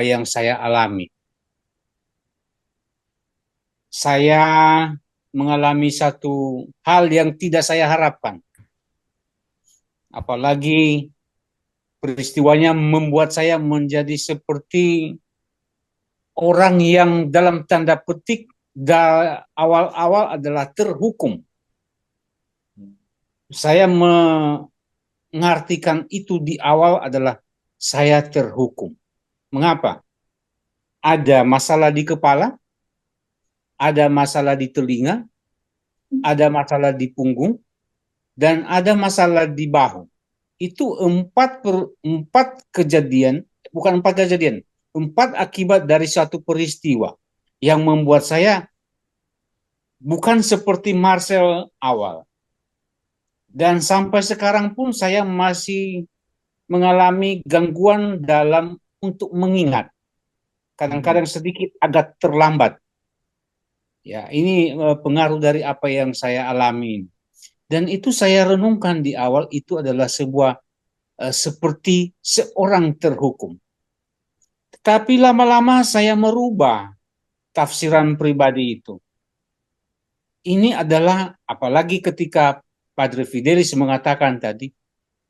yang saya alami. Saya mengalami satu hal yang tidak saya harapkan. Apalagi peristiwanya membuat saya menjadi seperti orang yang dalam tanda petik awal-awal adalah terhukum. Saya mengartikan itu di awal adalah saya terhukum. Mengapa? Ada masalah di kepala, ada masalah di telinga, ada masalah di punggung, dan ada masalah di bahu. Itu empat kejadian, bukan empat kejadian, empat akibat dari satu peristiwa yang membuat saya bukan seperti Marcel awal. Dan sampai sekarang pun saya masih mengalami gangguan dalam untuk mengingat. Kadang-kadang sedikit agak terlambat. Ya, ini pengaruh dari apa yang saya alami. Dan itu saya renungkan di awal itu adalah sebuah seperti seorang terhukum. Tapi lama-lama saya merubah tafsiran pribadi itu. Ini adalah apalagi ketika Padre Fidelis mengatakan tadi,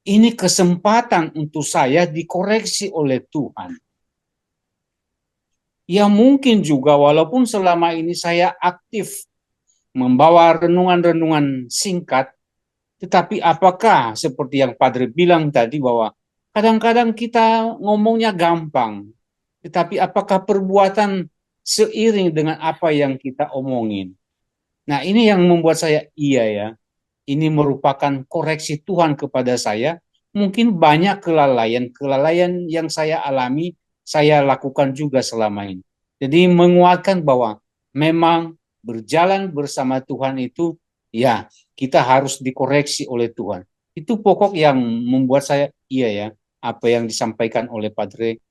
ini kesempatan untuk saya dikoreksi oleh Tuhan. Ya mungkin juga walaupun selama ini saya aktif membawa renungan-renungan singkat, tetapi apakah seperti yang Padre bilang tadi bahwa kadang-kadang kita ngomongnya gampang, tetapi apakah perbuatan seiring dengan apa yang kita omongin? Nah ini yang membuat saya iya ya, ini merupakan koreksi Tuhan kepada saya. Mungkin banyak kelalaian yang saya alami, saya lakukan juga selama ini. Jadi menguatkan bahwa memang berjalan bersama Tuhan itu, ya kita harus dikoreksi oleh Tuhan. Itu pokok yang membuat saya, iya ya, apa yang disampaikan oleh Padre.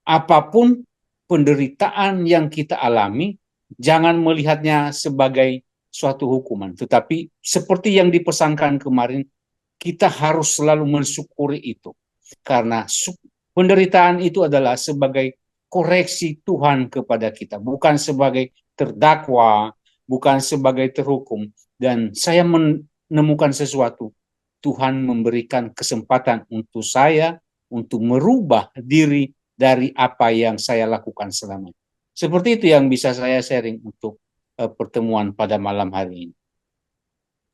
Apapun penderitaan yang kita alami, jangan melihatnya sebagai suatu hukuman. Tetapi seperti yang dipesankan kemarin, kita harus selalu mensyukuri itu. Karena penderitaan itu adalah sebagai koreksi Tuhan kepada kita. Bukan sebagai terdakwa, bukan sebagai terhukum. Dan saya menemukan sesuatu. Tuhan memberikan kesempatan untuk saya untuk merubah diri dari apa yang saya lakukan selama ini. Seperti itu yang bisa saya sharing untuk pertemuan pada malam hari ini.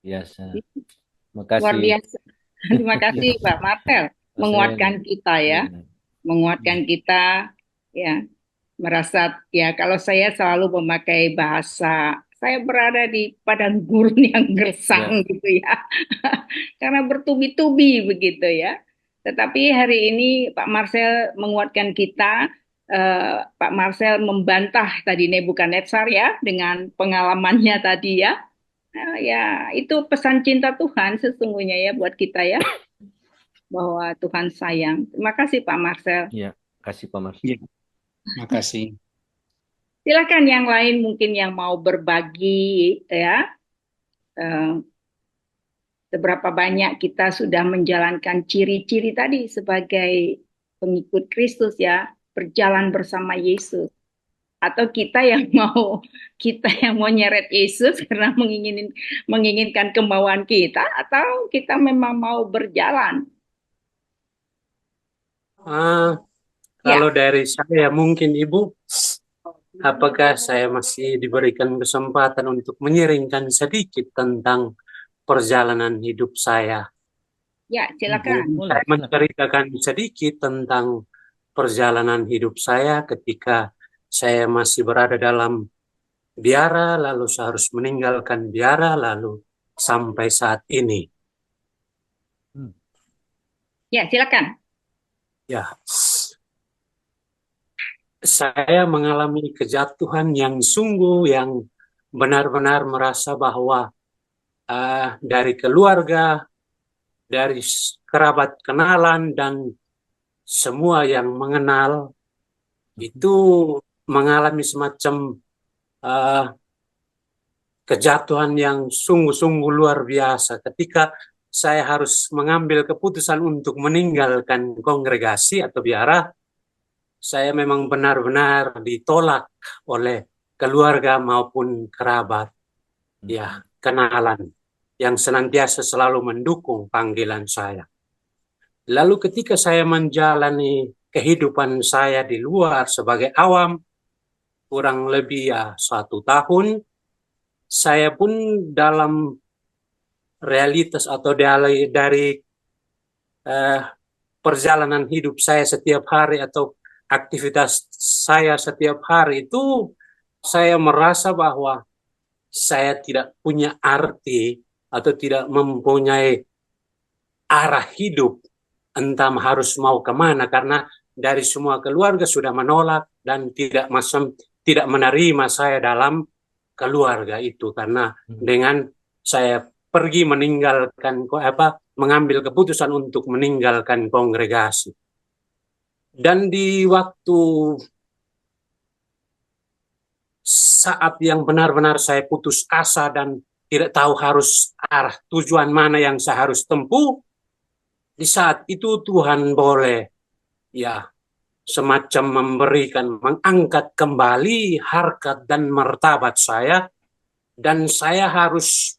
Biasa. Luar Makasih. biasa. Terima kasih Pak Martel, Saya menguatkan kita ya, iya. menguatkan kita ya, merasa ya kalau saya selalu memakai bahasa saya berada di padang gurun yang Ya, gersang gitu ya. Karena bertubi-tubi begitu ya. Tetapi hari ini Pak Marcel menguatkan kita, Pak Marcel membantah tadi Nebukadnezar ya dengan pengalamannya tadi ya. Nah, ya, itu pesan cinta Tuhan sesungguhnya ya buat kita ya, bahwa Tuhan sayang. Terima kasih Pak Marcel. ya. Kasih Pak Mars. Ya, makasih. Silakan yang lain mungkin yang mau berbagi ya, eh, seberapa banyak kita sudah menjalankan ciri-ciri tadi sebagai pengikut Kristus ya, berjalan bersama Yesus. Atau kita yang mau nyeret Yesus karena menginginkan kemauan kita, atau kita memang mau berjalan. Ah, Ya, kalau dari saya mungkin Ibu, apakah saya masih diberikan kesempatan untuk menyiringkan sedikit tentang perjalanan hidup saya? ya, silakan. Boleh. Saya menceritakan sedikit tentang perjalanan hidup saya ketika saya masih berada dalam biara, lalu saya harus meninggalkan biara, lalu sampai saat ini. Ya, silakan. Ya, saya mengalami kejatuhan yang sungguh, yang benar-benar merasa bahwa dari keluarga, dari kerabat kenalan, dan semua yang mengenal itu mengalami semacam uh, kejatuhan yang sungguh-sungguh luar biasa ketika saya harus mengambil keputusan untuk meninggalkan kongregasi atau biara. saya memang benar-benar ditolak oleh keluarga maupun kerabat, ya, kenalan yang senantiasa selalu mendukung panggilan saya. Lalu ketika saya menjalani kehidupan saya di luar sebagai awam, kurang lebih ya 1 tahun, saya pun dalam realitas atau dari perjalanan hidup saya setiap hari atau aktivitas saya setiap hari itu, saya merasa bahwa saya tidak punya arti atau tidak mempunyai arah hidup, entah harus mau kemana, karena dari semua keluarga sudah menolak dan tidak menerima saya dalam keluarga itu, karena dengan saya pergi mengambil keputusan untuk meninggalkan kongregasi. Dan di waktu saat yang benar-benar saya putus asa dan tidak tahu harus arah tujuan mana yang saya harus tempuh, di saat itu Tuhan boleh ya semacam mengangkat kembali harkat dan martabat saya, dan saya harus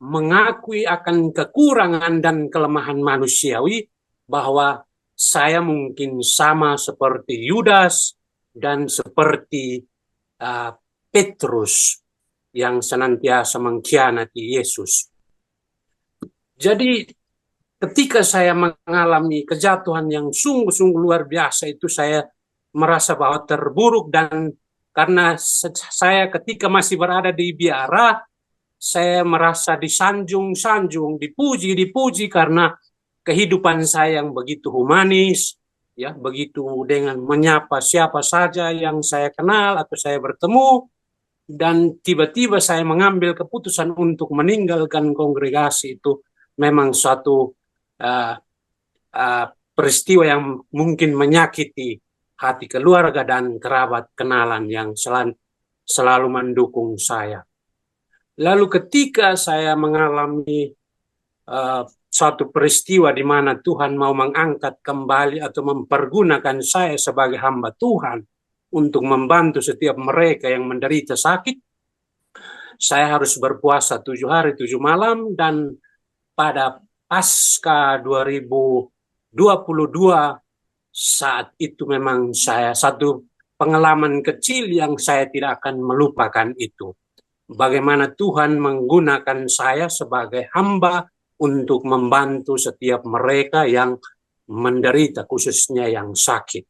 mengakui akan kekurangan dan kelemahan manusiawi, bahwa saya mungkin sama seperti Yudas dan seperti Petrus yang senantiasa mengkhianati Yesus. Jadi ketika saya mengalami kejatuhan yang sungguh-sungguh luar biasa itu, saya merasa bahwa terburuk, dan karena saya ketika masih berada di biara, saya merasa disanjung-sanjung, dipuji karena kehidupan saya yang begitu humanis, ya, begitu dengan menyapa siapa saja yang saya kenal atau saya bertemu, dan tiba-tiba saya mengambil keputusan untuk meninggalkan kongregasi. Itu memang suatu peristiwa yang mungkin menyakiti hati keluarga dan kerabat kenalan yang selalu mendukung saya. Lalu ketika saya mengalami suatu peristiwa di mana Tuhan mau mengangkat kembali atau mempergunakan saya sebagai hamba Tuhan untuk membantu setiap mereka yang menderita sakit, saya harus berpuasa 7 hari 7 malam, dan pada Pasca 2022 saat itu memang saya satu pengalaman kecil yang saya tidak akan melupakan itu. Bagaimana Tuhan menggunakan saya sebagai hamba untuk membantu setiap mereka yang menderita, khususnya yang sakit.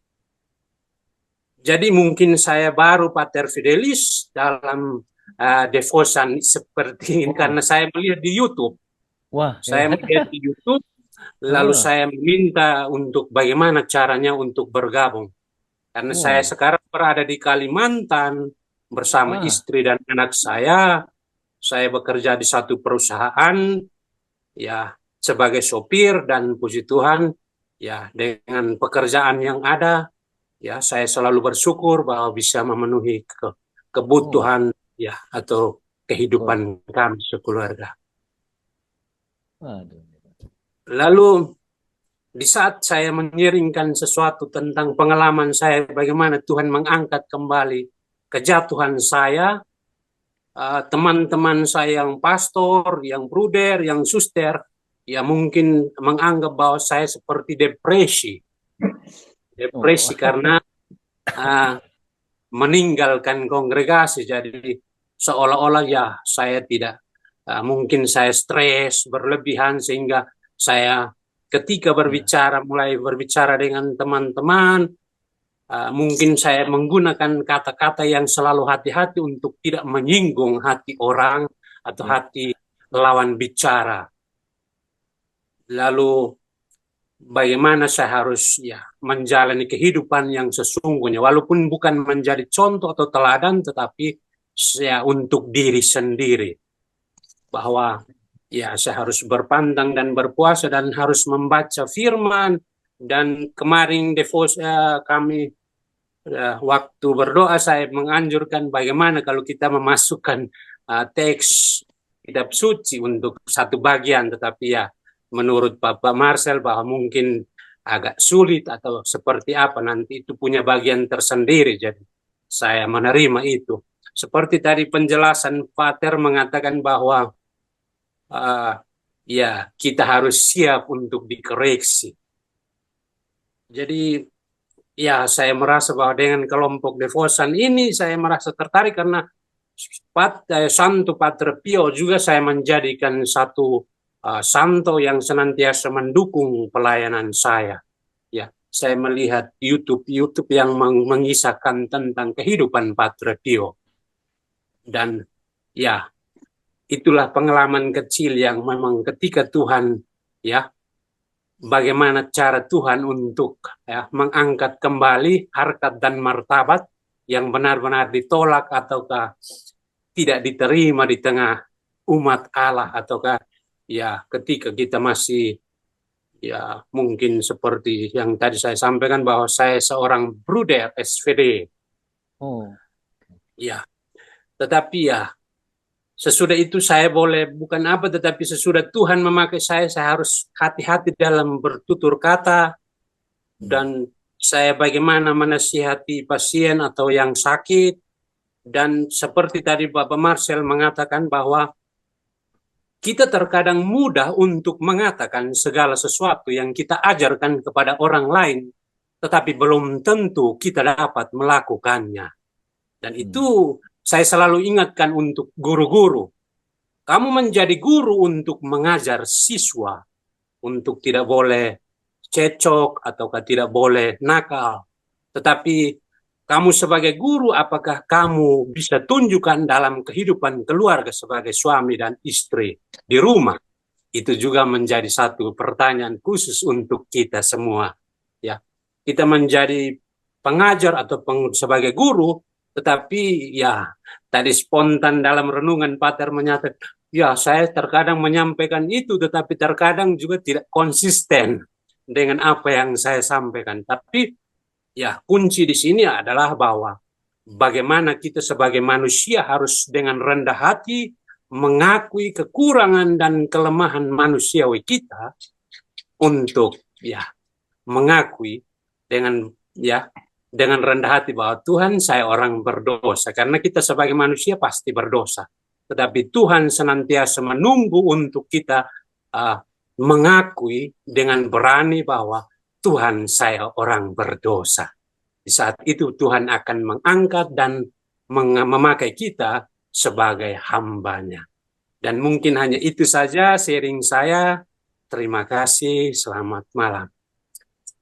Jadi mungkin saya baru Pater Fidelis dalam devotion seperti ini karena saya melihat di YouTube. Saya melihat di YouTube, lalu saya meminta untuk bagaimana caranya untuk bergabung. Karena saya sekarang berada di Kalimantan bersama istri dan anak saya. Saya bekerja di satu perusahaan, ya, sebagai sopir, dan puji Tuhan, ya, dengan pekerjaan yang ada, ya, saya selalu bersyukur bahwa bisa memenuhi kebutuhan, ya, atau kehidupan kami sekeluarga. Lalu di saat saya menyiringkan sesuatu tentang pengalaman saya, bagaimana Tuhan mengangkat kembali kejatuhan saya, teman-teman saya yang pastor, yang bruder, yang suster, ya mungkin menganggap bahwa saya seperti depresi karena meninggalkan kongregasi. Jadi seolah-olah ya saya tidak, mungkin saya stres berlebihan, sehingga saya ketika mulai berbicara dengan teman-teman, mungkin saya menggunakan kata-kata yang selalu hati-hati untuk tidak menyinggung hati orang atau hati lawan bicara. Lalu bagaimana saya harus menjalani kehidupan yang sesungguhnya, walaupun bukan menjadi contoh atau teladan, tetapi saya untuk diri sendiri, bahwa saya harus berpantang dan berpuasa dan harus membaca firman. Dan kemarin kami waktu berdoa saya menganjurkan bagaimana kalau kita memasukkan teks kitab suci untuk satu bagian, tetapi menurut Bapak Marcel bahwa mungkin agak sulit atau seperti apa, nanti itu punya bagian tersendiri. Jadi saya menerima itu. Seperti tadi penjelasan Pater mengatakan bahwa eh, ya kita harus siap untuk dikoreksi. Jadi ya saya merasa bahwa dengan kelompok devosan ini saya merasa tertarik karena Santo Padre Pio juga saya menjadikan satu santo yang senantiasa mendukung pelayanan saya. Ya, saya melihat YouTube yang mengisahkan tentang kehidupan Padre Pio. Dan ya, itulah pengalaman kecil yang memang ketika Tuhan, ya, bagaimana cara Tuhan untuk mengangkat kembali harkat dan martabat yang benar-benar ditolak ataukah tidak diterima di tengah umat Allah, ataukah ya ketika kita masih ya mungkin seperti yang tadi saya sampaikan bahwa saya seorang bruder SVD. Oh, Ya, tetapi ya sesudah itu saya boleh bukan apa, tetapi sesudah Tuhan memakai saya harus hati-hati dalam bertutur kata, dan saya bagaimana menasihati pasien atau yang sakit. Dan seperti tadi Bapak Marcel mengatakan bahwa kita terkadang mudah untuk mengatakan segala sesuatu yang kita ajarkan kepada orang lain, tetapi belum tentu kita dapat melakukannya. Dan itu saya selalu ingatkan untuk guru-guru. Kamu menjadi guru untuk mengajar siswa, untuk tidak boleh cecok ataukah tidak boleh nakal. Tetapi kamu sebagai guru, apakah kamu bisa tunjukkan dalam kehidupan keluarga sebagai suami dan istri di rumah? Itu juga menjadi satu pertanyaan khusus untuk kita semua. Ya, kita menjadi pengajar atau sebagai guru, tetapi ya tadi spontan dalam renungan Pater menyatakan, ya saya terkadang menyampaikan itu, tetapi terkadang juga tidak konsisten dengan apa yang saya sampaikan. Tapi ya, kunci di sini adalah bahwa bagaimana kita sebagai manusia harus dengan rendah hati mengakui kekurangan dan kelemahan manusiawi kita, untuk ya mengakui dengan rendah hati bahwa Tuhan, saya orang berdosa, karena kita sebagai manusia pasti berdosa. Tetapi Tuhan senantiasa menunggu untuk kita mengakui dengan berani bahwa Tuhan, saya orang berdosa. Di saat itu Tuhan akan mengangkat dan memakai kita sebagai hambanya. Dan mungkin hanya itu saja sharing saya. Terima kasih, selamat malam.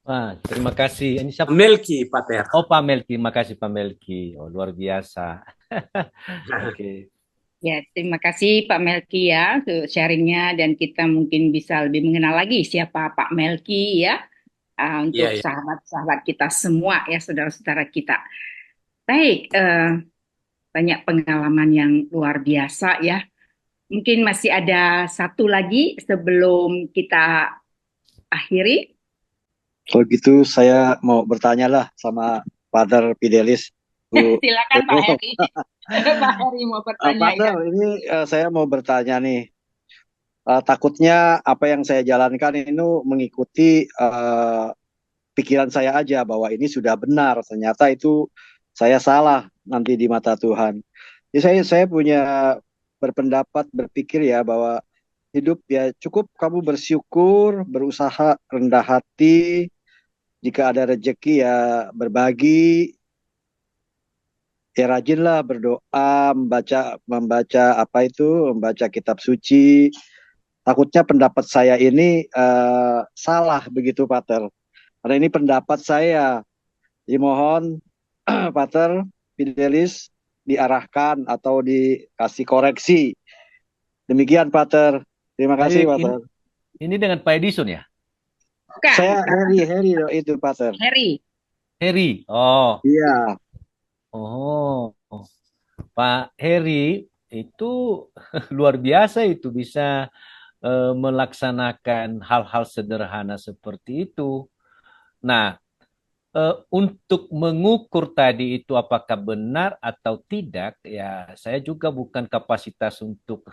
wah, terima kasih. Ini siapa? Melki, Pater. Oh, Pak Melki. Makasih Pak Melki. Oh, luar biasa. Oke. Ya, terima kasih Pak Melki ya untuk sharingnya, dan kita mungkin bisa lebih mengenal lagi siapa Pak Melki ya, untuk Iya, iya. sahabat-sahabat kita semua ya, saudara-saudara kita. Baik, banyak pengalaman yang luar biasa ya. Mungkin masih ada satu lagi sebelum kita akhiri. Kalau gitu saya mau bertanya lah sama Father Fidelis. Bu. Silakan Pak Heri. Pak Heri mau bertanya ya. Father, ini saya mau bertanya nih. Takutnya apa yang saya jalankan ini mengikuti pikiran saya aja bahwa ini sudah benar. Ternyata itu saya salah nanti di mata Tuhan. Jadi saya punya berpikir ya bahwa hidup ya cukup kamu bersyukur, berusaha rendah hati, jika ada rezeki ya berbagi, ya rajinlah berdoa, membaca kitab suci. Takutnya pendapat saya ini salah begitu, Pater. Karena ini pendapat saya. Jadi mohon Pater Fidelis diarahkan atau dikasih koreksi. Demikian, Pater. Terima kasih, Pater. Ini dengan Pak Edison ya? Bukan. Saya Heri itu, Pater. Heri. Oh. Iya. Oh. Pak Heri itu luar biasa, itu bisa melaksanakan hal-hal sederhana seperti itu. Nah, untuk mengukur tadi itu apakah benar atau tidak, ya saya juga bukan kapasitas untuk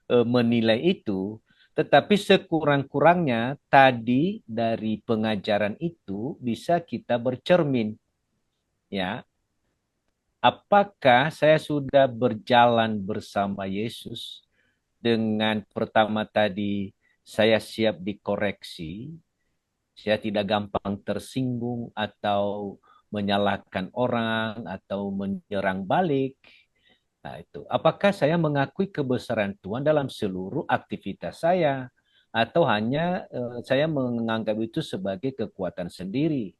menilai itu. Tetapi sekurang-kurangnya tadi dari pengajaran itu bisa kita bercermin, ya. Apakah saya sudah berjalan bersama Yesus dengan pertama tadi saya siap dikoreksi, saya tidak gampang tersinggung atau menyalahkan orang atau menyerang balik. Nah, itu. Apakah saya mengakui kebesaran Tuhan dalam seluruh aktivitas saya atau hanya saya menganggap itu sebagai kekuatan sendiri?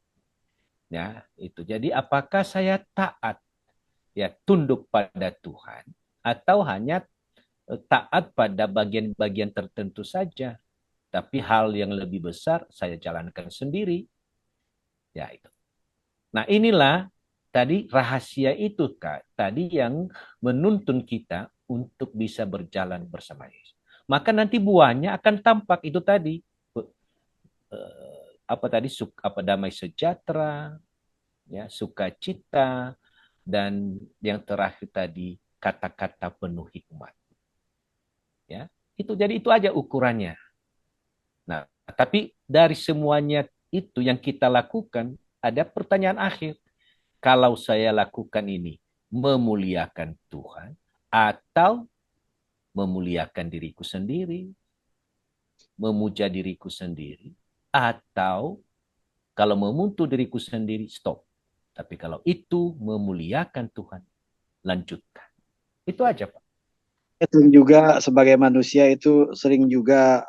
Ya, itu. Jadi apakah saya taat, ya, tunduk pada Tuhan atau hanya taat pada bagian-bagian tertentu saja, tapi hal yang lebih besar saya jalankan sendiri. Ya, itu. Nah, inilah tadi rahasia itu, Kak. Tadi yang menuntun kita untuk bisa berjalan bersama Yesus. Maka nanti buahnya akan tampak itu tadi. Apa tadi? Damai sejahtera, ya, sukacita, dan yang terakhir tadi kata-kata penuh hikmat. Ya, itu aja ukurannya. Nah, tapi dari semuanya itu yang kita lakukan ada pertanyaan akhir. Kalau saya lakukan ini memuliakan Tuhan atau memuliakan diriku sendiri, memuja diriku sendiri, atau kalau memutu diriku sendiri, stop. Tapi kalau itu memuliakan Tuhan, lanjutkan. Itu aja, Pak. Itu juga sebagai manusia itu sering juga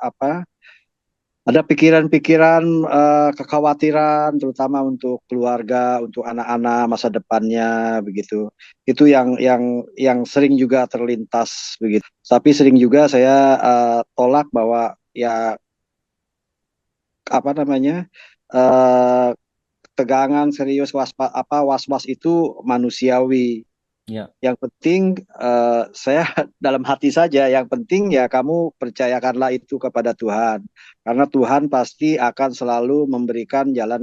ada pikiran-pikiran kekhawatiran terutama untuk keluarga, untuk anak-anak masa depannya begitu. Itu yang sering juga terlintas begitu. Tapi sering juga saya tolak bahwa ya eh, tegangan serius was-was itu manusiawi. Ya. Yang penting saya dalam hati saja. Yang penting ya kamu percayakanlah itu kepada Tuhan, karena Tuhan pasti akan selalu memberikan jalan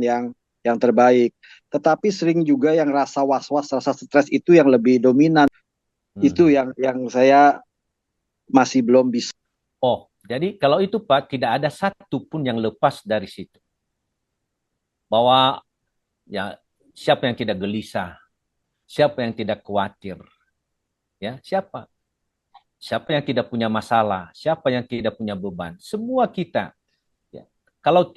yang terbaik. Tetapi sering juga yang rasa was-was, rasa stres itu yang lebih dominan. Itu yang saya masih belum bisa. Oh, jadi kalau itu Pak tidak ada satu pun yang lepas dari situ. Bahwa ya siapa yang tidak gelisah, siapa yang tidak khawatir, ya siapa? Siapa yang tidak punya masalah, siapa yang tidak punya beban? Semua kita. Ya. Kalau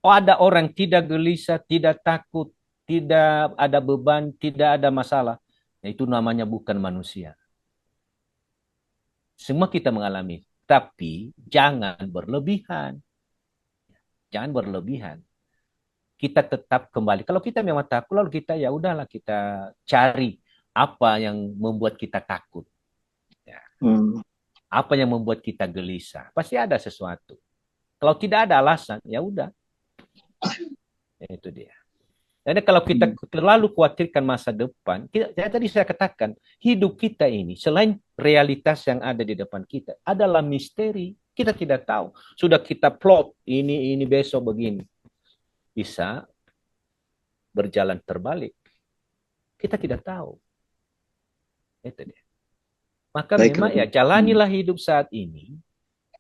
ada orang tidak gelisah, tidak takut, tidak ada beban, tidak ada masalah, ya itu namanya bukan manusia. Semua kita mengalami, tapi jangan berlebihan. Jangan berlebihan. Kita tetap kembali. Kalau kita memang takut, lalu kita ya udahlah kita cari apa yang membuat kita takut. Ya. Apa yang membuat kita gelisah? Pasti ada sesuatu. Kalau tidak ada alasan, ya udah. Itu dia. Jadi kalau kita terlalu khawatirkan masa depan, tadi saya katakan, hidup kita ini selain realitas yang ada di depan kita, adalah misteri. Kita tidak tahu. Sudah kita plot, ini besok begini. Bisa berjalan terbalik. Kita tidak tahu. Itu dia. Maka memang ya jalanilah hidup saat ini,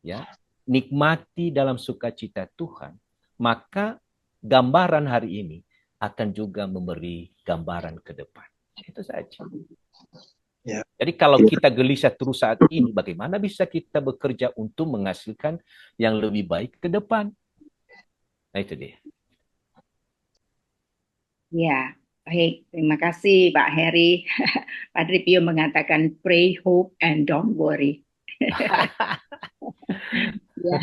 ya, nikmati dalam sukacita Tuhan. Maka gambaran hari ini akan juga memberi gambaran ke depan. Itu saja. Ya. Jadi kalau kita gelisah terus saat ini, bagaimana bisa kita bekerja untuk menghasilkan yang lebih baik ke depan? Nah itu dia. Ya, baik. Terima kasih Pak Heri. Padre Pio mengatakan pray, hope, and don't worry. Ya,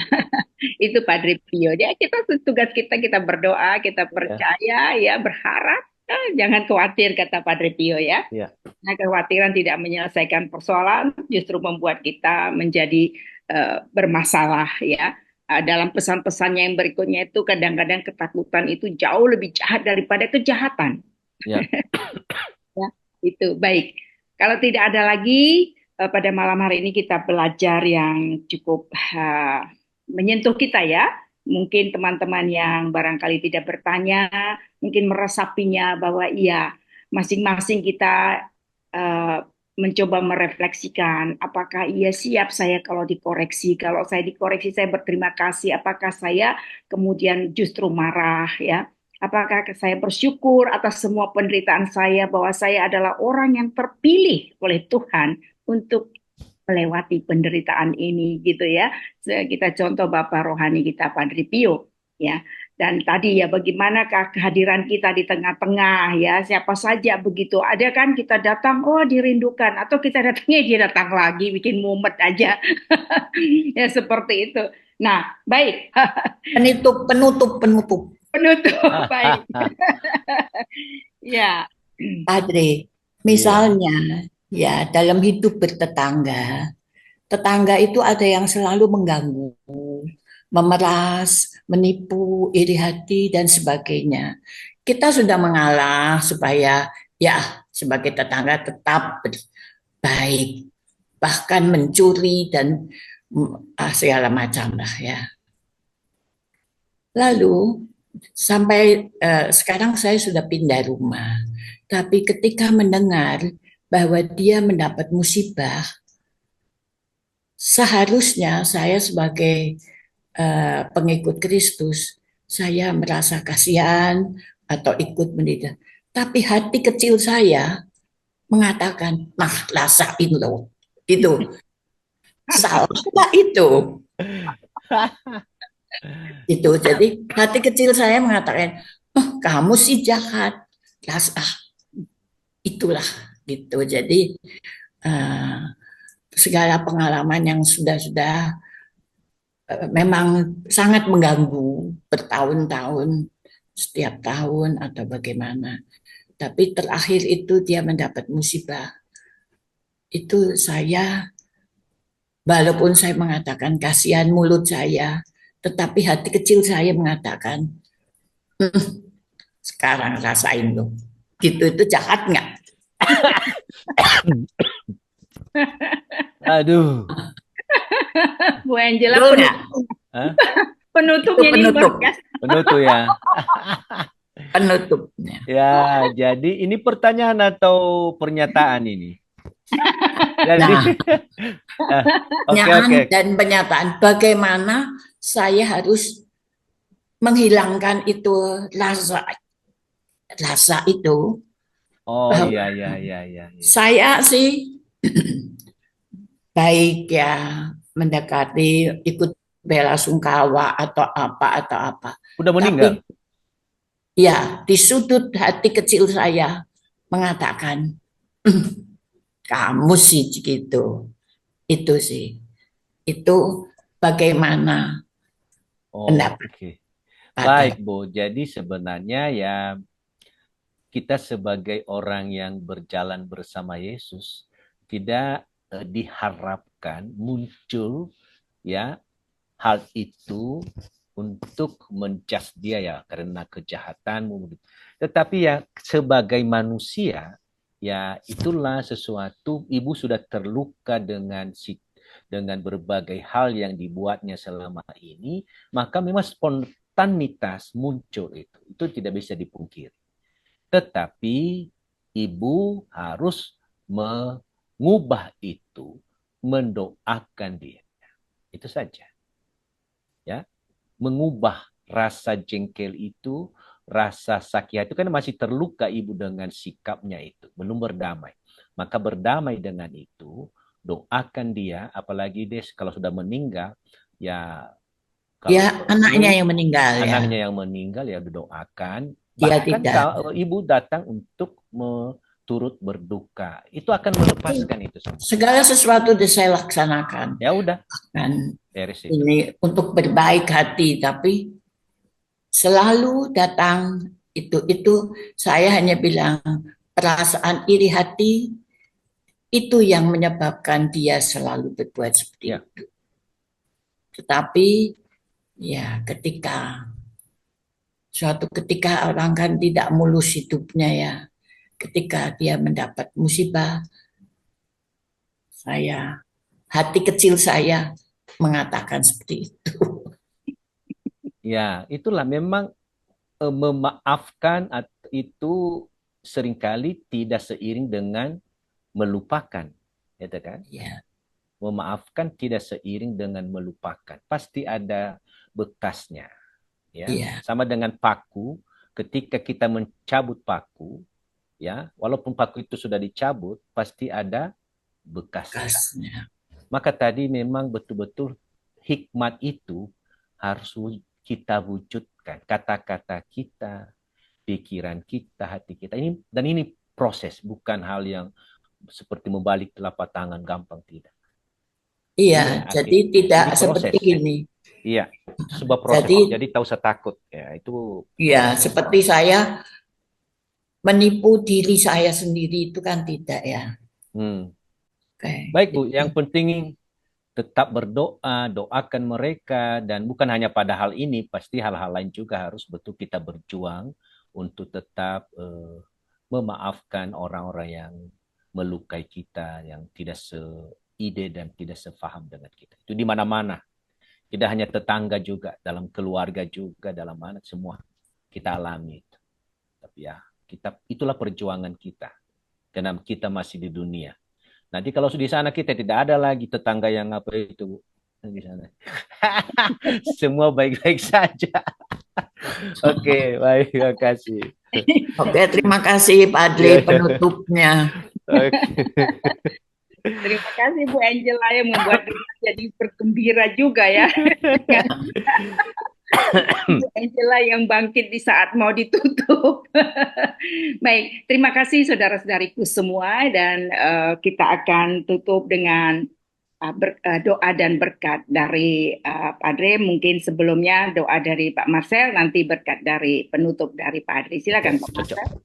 itu Padre Pio. Ya, tugas kita berdoa, kita percaya, ya berharap. Jangan khawatir, kata Padre Pio ya. Nah, kekhawatiran tidak menyelesaikan persoalan, justru membuat kita menjadi bermasalah ya. Dalam pesan-pesannya yang berikutnya itu kadang-kadang ketakutan itu jauh lebih jahat daripada kejahatan. Ya, itu baik. Kalau tidak ada lagi pada malam hari ini kita belajar yang cukup menyentuh kita ya. Mungkin teman-teman yang barangkali tidak bertanya, mungkin meresapinya bahwa iya masing-masing kita mencoba merefleksikan, apakah ia siap saya kalau dikoreksi? Kalau saya dikoreksi, saya berterima kasih. Apakah saya kemudian justru marah, ya? Apakah saya bersyukur atas semua penderitaan saya bahwa saya adalah orang yang terpilih oleh Tuhan untuk melewati penderitaan ini, gitu ya. Kita contoh Bapak rohani kita, Padre Pio, ya. Dan tadi ya, bagaimanakah kehadiran kita di tengah-tengah, ya, siapa saja begitu. Ada kan kita datang, oh dirindukan, atau kita datangnya dia datang lagi, bikin mumet aja. Ya seperti itu. Nah, baik. Penutup. Penutup, baik. Ya. Padre, Iya. misalnya ya dalam hidup bertetangga, tetangga itu ada yang selalu mengganggu, memeras, menipu, iri hati, dan sebagainya. Kita sudah mengalah supaya ya sebagai tetangga tetap baik, bahkan mencuri dan segala macam lah ya. Lalu sampai sekarang saya sudah pindah rumah, tapi ketika mendengar bahwa dia mendapat musibah, seharusnya saya sebagai pengikut Kristus, saya merasa kasihan atau ikut mendidik. Tapi hati kecil saya mengatakan, nah rasain loh, itu salah itu. Itu jadi hati kecil saya mengatakan, oh, kamu sih jahat, rasa itulah gitu. Jadi segala pengalaman yang sudah memang sangat mengganggu bertahun-tahun, setiap tahun atau bagaimana. Tapi terakhir itu dia mendapat musibah. Itu saya, walaupun saya mengatakan kasihan mulut saya, tetapi hati kecil saya mengatakan, sekarang rasain loh. Gitu, itu jahat nggak? Aduh. Bu Angela, Betul nggak? penutupnya ini Penutup. Penutup ya. Penutupnya. Ya, jadi ini pertanyaan atau pernyataan ini? Jadi, Nah, oke. dan pernyataan bagaimana saya harus menghilangkan itu rasa itu. Oh Bahwa iya. saya sih baik ya mendekati ikut bela sungkawa atau apa. Udah meninggal. Tapi ya di sudut hati kecil saya mengatakan kamu sih gitu. Itu sih. Itu bagaimana pendapat Oke. Padre? Baik, Bu. Jadi sebenarnya ya kita sebagai orang yang berjalan bersama Yesus tidak diharapkan muncul ya hal itu untuk menjudge dia ya karena kejahatanmu. Tetapi ya sebagai manusia ya itulah sesuatu, ibu sudah terluka dengan berbagai hal yang dibuatnya selama ini, maka memang spontanitas muncul itu tidak bisa dipungkiri. Tetapi ibu harus mengubah itu, mendoakan dia. Itu saja. Ya, mengubah rasa jengkel itu, rasa sakit hati, kan masih terluka ibu dengan sikapnya itu, belum berdamai. Maka berdamai dengan itu, doakan dia, apalagi dia kalau sudah meninggal, ya kalau Ya anaknya yang meninggal ya. Anaknya yang meninggal ya doakan. Dia Bahkan tidak. kalau ibu datang untuk turut berduka, itu akan melepaskan itu semua. Segala sesuatu saya laksanakan. Ya udah. Dan Beres itu. ini untuk berbaik hati, tapi selalu datang itu saya hanya bilang perasaan iri hati itu yang menyebabkan dia selalu berbuat seperti itu. Tetapi ya suatu ketika orang kan tidak mulus hidupnya ya, ketika dia mendapat musibah, hati kecil saya mengatakan seperti itu. Ya, itulah memang memaafkan itu seringkali tidak seiring dengan melupakan, gitu kan? Ya, Memaafkan tidak seiring dengan melupakan. Pasti ada bekasnya, ya. iya, Sama dengan paku, ketika kita mencabut paku, ya, walaupun paku itu sudah dicabut, pasti ada bekasnya. kasnya. Maka tadi memang betul-betul hikmat itu harus kita wujudkan. Kata-kata kita, pikiran kita, hati kita. Ini proses, bukan hal yang seperti membalik telapak tangan gampang, tidak. Iya, jadi tidak Ini seperti proses. ini. Iya, sebuah proses. Jadi, Jadi tak usah takut. Ya, itu ya, proses. seperti saya menipu diri saya sendiri itu kan tidak ya. Hmm. Oke. Baik Bu, yang penting tetap berdoa, doakan mereka, dan bukan hanya pada hal ini, pasti hal-hal lain juga harus betul kita berjuang untuk tetap memaafkan orang-orang yang melukai kita, yang tidak seide dan tidak sefaham dengan kita. Itu di mana-mana. Tidak hanya tetangga juga, dalam keluarga juga, dalam mana semua kita alami itu. Tapi ya, itulah perjuangan kita. Karena kita masih di dunia. Nanti kalau di sana kita tidak ada lagi tetangga yang apa itu di sana. Semua baik-baik saja. Oke, baik, terima kasih. Oke, terima kasih Pak Adli penutupnya. Terima kasih Bu Angela yang membuat kita jadi bergembira juga ya. Bu Angela yang bangkit di saat mau ditutup. Baik, terima kasih saudara-saudariku semua dan kita akan tutup dengan doa dan berkat dari Padre. Mungkin sebelumnya doa dari Pak Marcel, nanti berkat dari penutup dari Padre. Silakan Pak Marcel.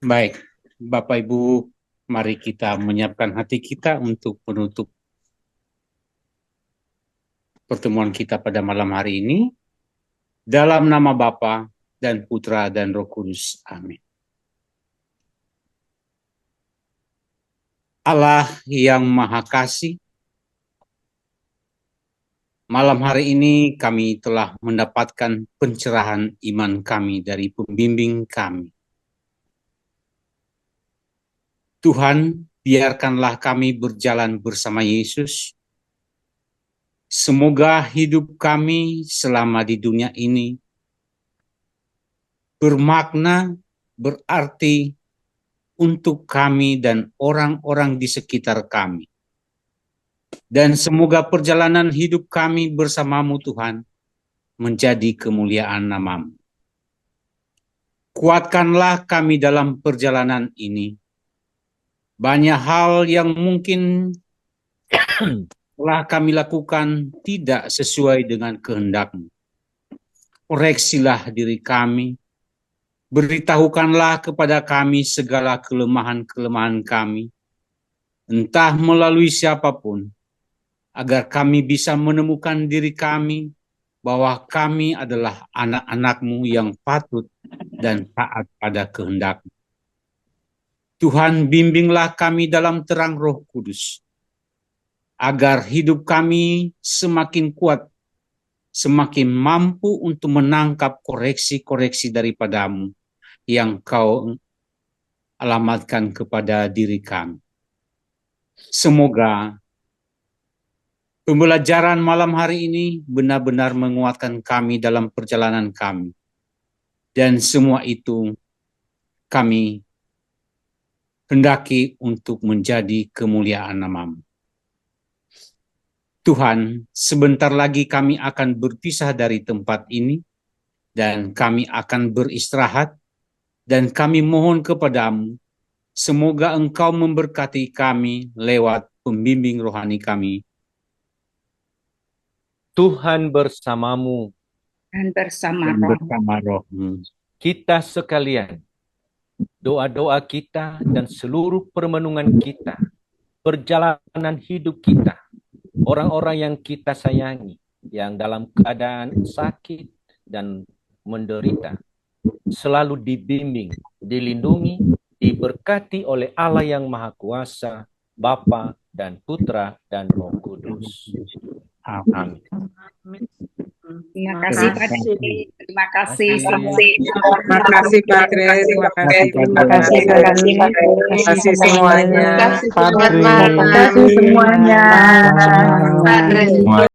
Baik, Bapak Ibu, mari kita menyiapkan hati kita untuk penutup pertemuan kita pada malam hari ini. Dalam nama Bapa dan Putra dan Roh Kudus. Amin. Allah yang Maha Kasih, malam hari ini kami telah mendapatkan pencerahan iman kami dari pembimbing kami. Tuhan, biarkanlah kami berjalan bersama Yesus. Semoga hidup kami selama di dunia ini bermakna, berarti untuk kami dan orang-orang di sekitar kami. Dan semoga perjalanan hidup kami bersamamu Tuhan menjadi kemuliaan nama-Mu. Kuatkanlah kami dalam perjalanan ini. Banyak hal yang mungkin telah kami lakukan tidak sesuai dengan kehendak-Mu. Koreksilah diri kami. Beritahukanlah kepada kami segala kelemahan-kelemahan kami. Entah melalui siapapun. Agar kami bisa menemukan diri kami bahwa kami adalah anak-anak-Mu yang patut dan taat pada kehendak-Mu. Tuhan, bimbinglah kami dalam terang Roh Kudus, agar hidup kami semakin kuat, semakin mampu untuk menangkap koreksi-koreksi daripada-Mu yang Kau alamatkan kepada diri kami. Semoga pembelajaran malam hari ini benar-benar menguatkan kami dalam perjalanan kami. Dan semua itu kami hendaki untuk menjadi kemuliaan nama-Mu. Tuhan, sebentar lagi kami akan berpisah dari tempat ini dan kami akan beristirahat dan kami mohon kepada-Mu, semoga Engkau memberkati kami lewat pembimbing rohani kami. Tuhan bersamamu Dan bersama Dan Roh. bersama Roh-Mu. kita sekalian. Doa-doa kita dan seluruh permenungan kita, perjalanan hidup kita, orang-orang yang kita sayangi, yang dalam keadaan sakit dan menderita, selalu dibimbing, dilindungi, diberkati oleh Allah yang Maha Kuasa, Bapa dan Putra dan Roh Kudus. Amin. Amin. Terima kasih Pak Makasih. Dre. Terima kasih semua. Terima kasih Pak Dre, terima kasih Terima kasih Bu. Kak. Terima kasih semuanya. Terima kasih Padre. semuanya. Terima kasih semuanya. Pak Dre.